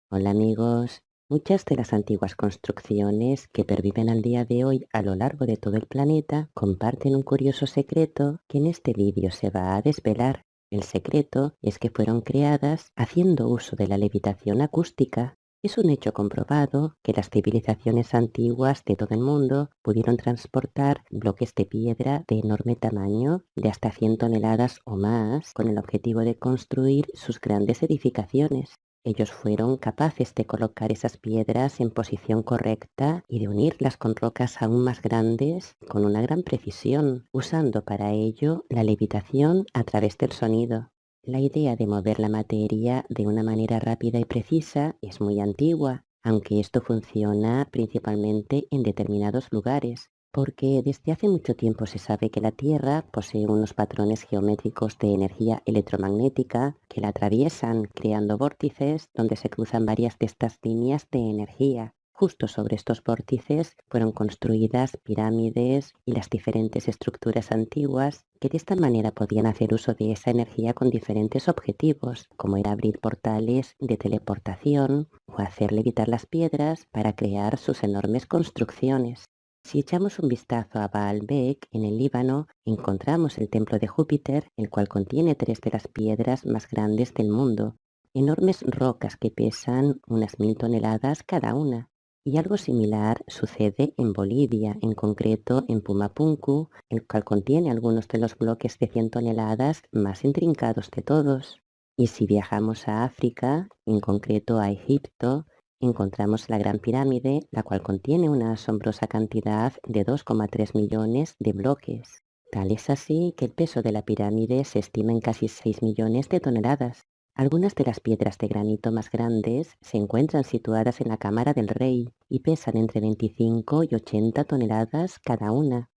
Hola amigos, muchas de las antiguas construcciones que perviven al día de hoy a lo largo de todo el planeta comparten un curioso secreto que en este vídeo se va a desvelar. El secreto es que fueron creadas haciendo uso de la levitación acústica. Es un hecho comprobado que las civilizaciones antiguas de todo el mundo pudieron transportar bloques de piedra de enorme tamaño, de hasta 100 toneladas o más, con el objetivo de construir sus grandes edificaciones. Ellos fueron capaces de colocar esas piedras en posición correcta y de unirlas con rocas aún más grandes con una gran precisión, usando para ello la levitación a través del sonido. La idea de mover la materia de una manera rápida y precisa es muy antigua, aunque esto funciona principalmente en determinados lugares, porque desde hace mucho tiempo se sabe que la Tierra posee unos patrones geométricos de energía electromagnética que la atraviesan, creando vórtices donde se cruzan varias de estas líneas de energía. Justo sobre estos vórtices fueron construidas pirámides y las diferentes estructuras antiguas que de esta manera podían hacer uso de esa energía con diferentes objetivos, como era abrir portales de teleportación o hacer levitar las piedras para crear sus enormes construcciones. Si echamos un vistazo a Baalbek, en el Líbano, encontramos el templo de Júpiter, el cual contiene tres de las piedras más grandes del mundo, enormes rocas que pesan unas 1000 toneladas cada una. Y algo similar sucede en Bolivia, en concreto en Pumapunku, el cual contiene algunos de los bloques de 100 toneladas más intrincados de todos. Y si viajamos a África, en concreto a Egipto, encontramos la Gran Pirámide, la cual contiene una asombrosa cantidad de 2,3 millones de bloques. Tal es así que el peso de la pirámide se estima en casi 6 millones de toneladas. Algunas de las piedras de granito más grandes se encuentran situadas en la Cámara del Rey y pesan entre 25 y 80 toneladas cada una.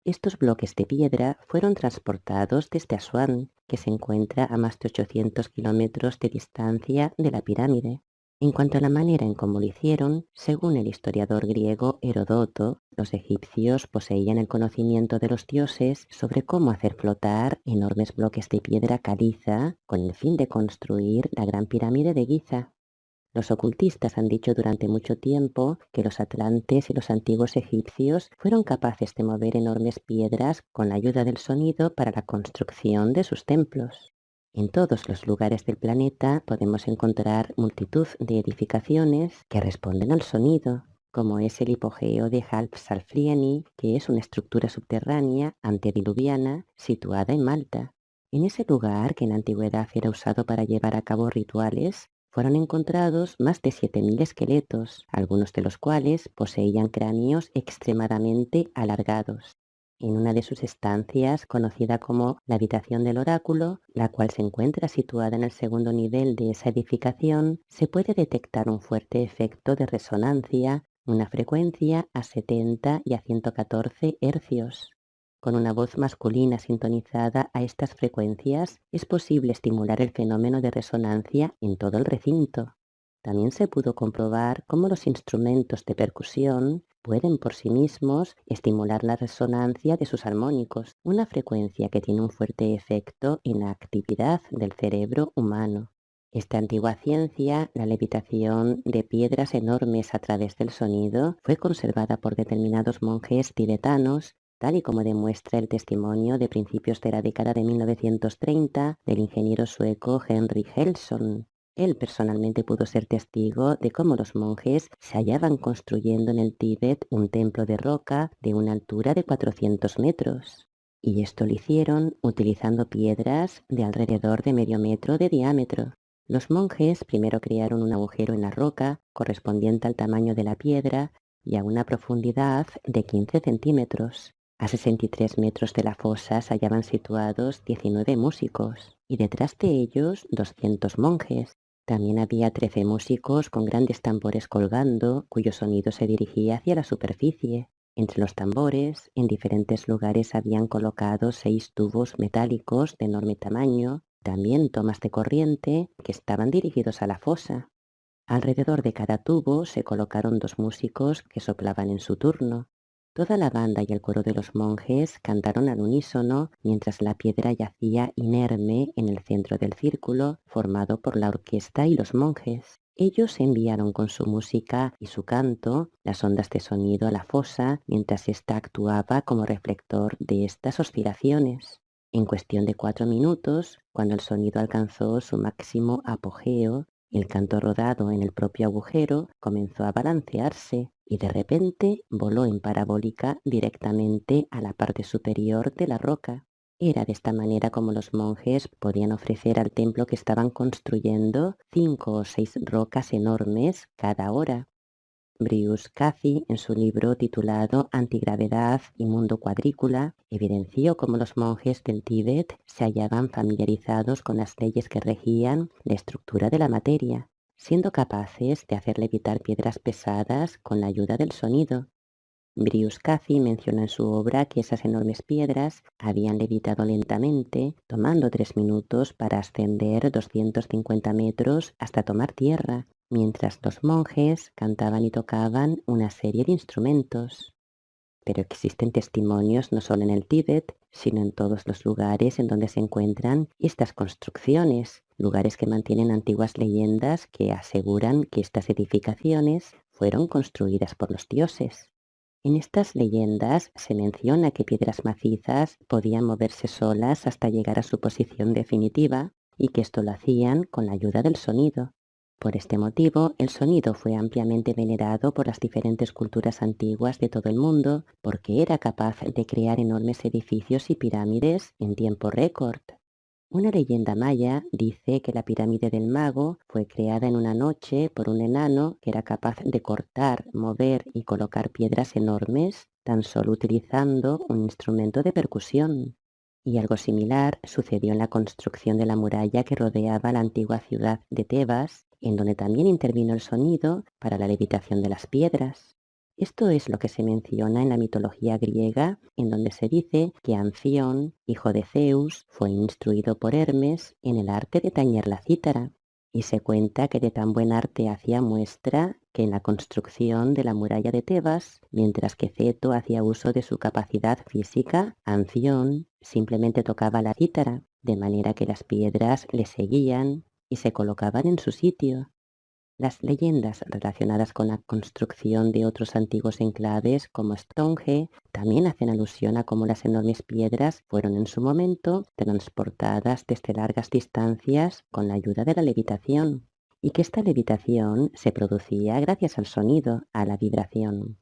Estos bloques de piedra fueron transportados desde Asuán, que se encuentra a más de 800 kilómetros de distancia de la pirámide. En cuanto a la manera en cómo lo hicieron, según el historiador griego Herodoto, los egipcios poseían el conocimiento de los dioses sobre cómo hacer flotar enormes bloques de piedra caliza con el fin de construir la Gran Pirámide de Giza. Los ocultistas han dicho durante mucho tiempo que los atlantes y los antiguos egipcios fueron capaces de mover enormes piedras con la ayuda del sonido para la construcción de sus templos. En todos los lugares del planeta podemos encontrar multitud de edificaciones que responden al sonido, como es el hipogeo de Half-Salflieni, que es una estructura subterránea antediluviana situada en Malta. En ese lugar, que en la antigüedad era usado para llevar a cabo rituales, fueron encontrados más de 7000 esqueletos, algunos de los cuales poseían cráneos extremadamente alargados. En una de sus estancias, conocida como la habitación del oráculo, la cual se encuentra situada en el segundo nivel de esa edificación, se puede detectar un fuerte efecto de resonancia, una frecuencia a 70 y a 114 hercios. Con una voz masculina sintonizada a estas frecuencias, es posible estimular el fenómeno de resonancia en todo el recinto. También se pudo comprobar cómo los instrumentos de percusión pueden por sí mismos estimular la resonancia de sus armónicos, una frecuencia que tiene un fuerte efecto en la actividad del cerebro humano. Esta antigua ciencia, la levitación de piedras enormes a través del sonido, fue conservada por determinados monjes tibetanos, tal y como demuestra el testimonio de principios de la década de 1930 del ingeniero sueco Henry Helson. Él personalmente pudo ser testigo de cómo los monjes se hallaban construyendo en el Tíbet un templo de roca de una altura de 400 metros. Y esto lo hicieron utilizando piedras de alrededor de medio metro de diámetro. Los monjes primero crearon un agujero en la roca correspondiente al tamaño de la piedra y a una profundidad de 15 centímetros. A 63 metros de la fosa se hallaban situados 19 músicos y detrás de ellos 200 monjes. También había 13 músicos con grandes tambores colgando, cuyo sonido se dirigía hacia la superficie. Entre los tambores, en diferentes lugares habían colocado 6 tubos metálicos de enorme tamaño, también tomas de corriente que estaban dirigidos a la fosa. Alrededor de cada tubo se colocaron 2 músicos que soplaban en su turno. Toda la banda y el coro de los monjes cantaron al unísono mientras la piedra yacía inerme en el centro del círculo formado por la orquesta y los monjes. Ellos enviaron con su música y su canto las ondas de sonido a la fosa mientras ésta actuaba como reflector de estas oscilaciones. En cuestión de 4 minutos, cuando el sonido alcanzó su máximo apogeo, el canto rodado en el propio agujero comenzó a balancearse y de repente voló en parabólica directamente a la parte superior de la roca. Era de esta manera como los monjes podían ofrecer al templo que estaban construyendo 5 o 6 rocas enormes cada hora. Brius Cathy, en su libro titulado Antigravedad y Mundo Cuadrícula, evidenció cómo los monjes del Tíbet se hallaban familiarizados con las leyes que regían la estructura de la materia, siendo capaces de hacer levitar piedras pesadas con la ayuda del sonido. Brius Cathy menciona en su obra que esas enormes piedras habían levitado lentamente, tomando 3 minutos para ascender 250 metros hasta tomar tierra, mientras los monjes cantaban y tocaban una serie de instrumentos. Pero existen testimonios no solo en el Tíbet, sino en todos los lugares en donde se encuentran estas construcciones, lugares que mantienen antiguas leyendas que aseguran que estas edificaciones fueron construidas por los dioses. En estas leyendas se menciona que piedras macizas podían moverse solas hasta llegar a su posición definitiva y que esto lo hacían con la ayuda del sonido. Por este motivo, el sonido fue ampliamente venerado por las diferentes culturas antiguas de todo el mundo porque era capaz de crear enormes edificios y pirámides en tiempo récord. Una leyenda maya dice que la pirámide del mago fue creada en una noche por un enano que era capaz de cortar, mover y colocar piedras enormes tan solo utilizando un instrumento de percusión. Y algo similar sucedió en la construcción de la muralla que rodeaba la antigua ciudad de Tebas, en donde también intervino el sonido para la levitación de las piedras. Esto es lo que se menciona en la mitología griega, en donde se dice que Anfión, hijo de Zeus, fue instruido por Hermes en el arte de tañer la cítara, y se cuenta que de tan buen arte hacía muestra que en la construcción de la muralla de Tebas, mientras que Ceto hacía uso de su capacidad física, Anfión simplemente tocaba la cítara, de manera que las piedras le seguían y se colocaban en su sitio. Las leyendas relacionadas con la construcción de otros antiguos enclaves como Stonehenge también hacen alusión a cómo las enormes piedras fueron en su momento transportadas desde largas distancias con la ayuda de la levitación, y que esta levitación se producía gracias al sonido, a la vibración.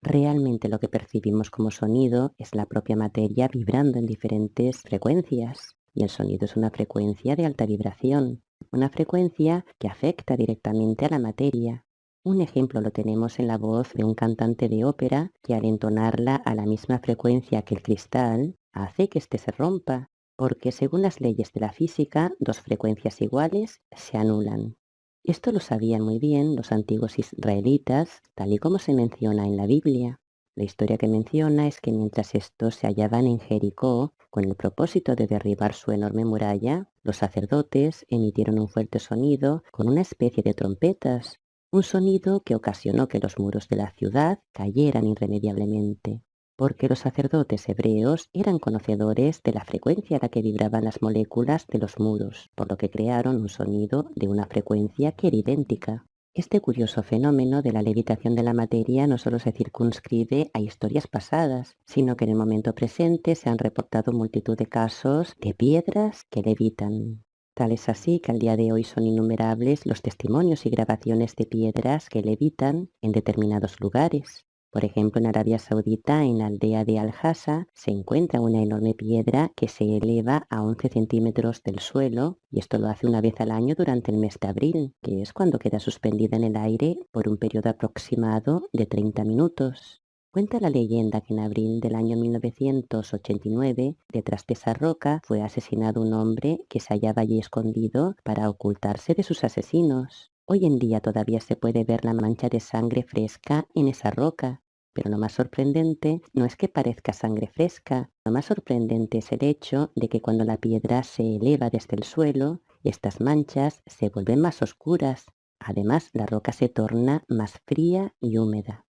Realmente lo que percibimos como sonido es la propia materia vibrando en diferentes frecuencias, y el sonido es una frecuencia de alta vibración, una frecuencia que afecta directamente a la materia. Un ejemplo lo tenemos en la voz de un cantante de ópera que al entonarla a la misma frecuencia que el cristal hace que éste se rompa, porque según las leyes de la física, dos frecuencias iguales se anulan. Esto lo sabían muy bien los antiguos israelitas, tal y como se menciona en la Biblia. La historia que menciona es que mientras estos se hallaban en Jericó, con el propósito de derribar su enorme muralla, los sacerdotes emitieron un fuerte sonido con una especie de trompetas, un sonido que ocasionó que los muros de la ciudad cayeran irremediablemente, porque los sacerdotes hebreos eran conocedores de la frecuencia a la que vibraban las moléculas de los muros, por lo que crearon un sonido de una frecuencia que era idéntica. Este curioso fenómeno de la levitación de la materia no solo se circunscribe a historias pasadas, sino que en el momento presente se han reportado multitud de casos de piedras que levitan. Tal es así que al día de hoy son innumerables los testimonios y grabaciones de piedras que levitan en determinados lugares. Por ejemplo, en Arabia Saudita, en la aldea de Al-Hasa, se encuentra una enorme piedra que se eleva a 11 centímetros del suelo, y esto lo hace una vez al año durante el mes de abril, que es cuando queda suspendida en el aire por un periodo aproximado de 30 minutos. Cuenta la leyenda que en abril del año 1989, detrás de esa roca, fue asesinado un hombre que se hallaba allí escondido para ocultarse de sus asesinos. Hoy en día todavía se puede ver la mancha de sangre fresca en esa roca, pero lo más sorprendente no es que parezca sangre fresca, lo más sorprendente es el hecho de que cuando la piedra se eleva desde el suelo, estas manchas se vuelven más oscuras. Además, la roca se torna más fría y húmeda.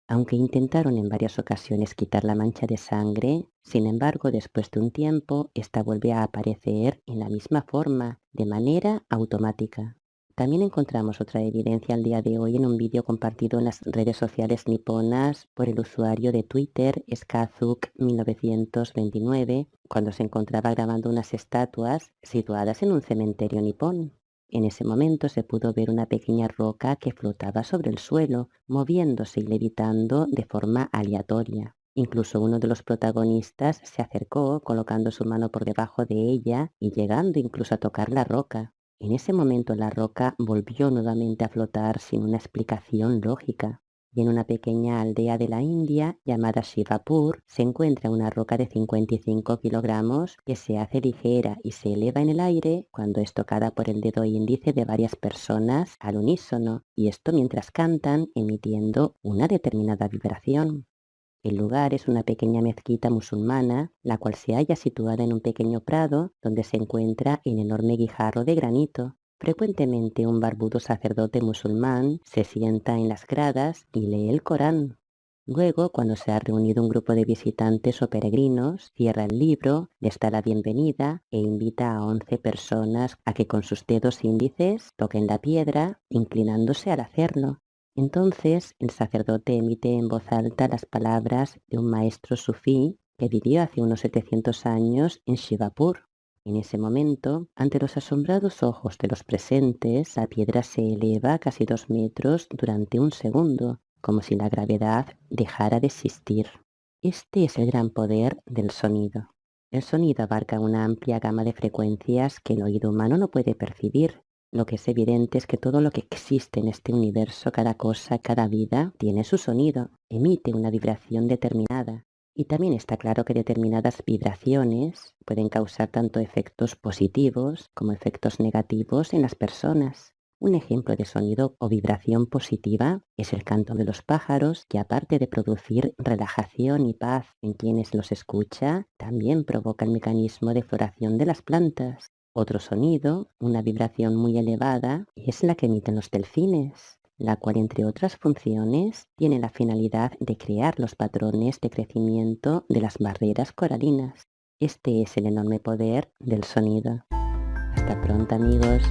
Aunque intentaron en varias ocasiones quitar la mancha de sangre, sin embargo, después de un tiempo, esta vuelve a aparecer en la misma forma, de manera automática. También encontramos otra evidencia al día de hoy en un vídeo compartido en las redes sociales niponas por el usuario de Twitter Skazuk1929 cuando se encontraba grabando unas estatuas situadas en un cementerio nipón. En ese momento se pudo ver una pequeña roca que flotaba sobre el suelo, moviéndose y levitando de forma aleatoria. Incluso uno de los protagonistas se acercó colocando su mano por debajo de ella y llegando incluso a tocar la roca. En ese momento la roca volvió nuevamente a flotar sin una explicación lógica. Y en una pequeña aldea de la India llamada Shivapur se encuentra una roca de 55 kilogramos que se hace ligera y se eleva en el aire cuando es tocada por el dedo índice de varias personas al unísono, y esto mientras cantan emitiendo una determinada vibración. El lugar es una pequeña mezquita musulmana, la cual se halla situada en un pequeño prado donde se encuentra un enorme guijarro de granito. Frecuentemente un barbudo sacerdote musulmán se sienta en las gradas y lee el Corán. Luego, cuando se ha reunido un grupo de visitantes o peregrinos, cierra el libro, les da la bienvenida e invita a 11 personas a que con sus dedos índices toquen la piedra, inclinándose al hacerlo. Entonces el sacerdote emite en voz alta las palabras de un maestro sufí que vivió hace unos 700 años en Shivapur. En ese momento, ante los asombrados ojos de los presentes, la piedra se eleva casi 2 metros durante un segundo, como si la gravedad dejara de existir. Este es el gran poder del sonido. El sonido abarca una amplia gama de frecuencias que el oído humano no puede percibir. Lo que es evidente es que todo lo que existe en este universo, cada cosa, cada vida, tiene su sonido, emite una vibración determinada. Y también está claro que determinadas vibraciones pueden causar tanto efectos positivos como efectos negativos en las personas. Un ejemplo de sonido o vibración positiva es el canto de los pájaros, que aparte de producir relajación y paz en quienes los escucha, también provoca el mecanismo de floración de las plantas. Otro sonido, una vibración muy elevada, es la que emiten los delfines, la cual, entre otras funciones, tiene la finalidad de crear los patrones de crecimiento de las barreras coralinas. Este es el enorme poder del sonido. Hasta pronto, amigos.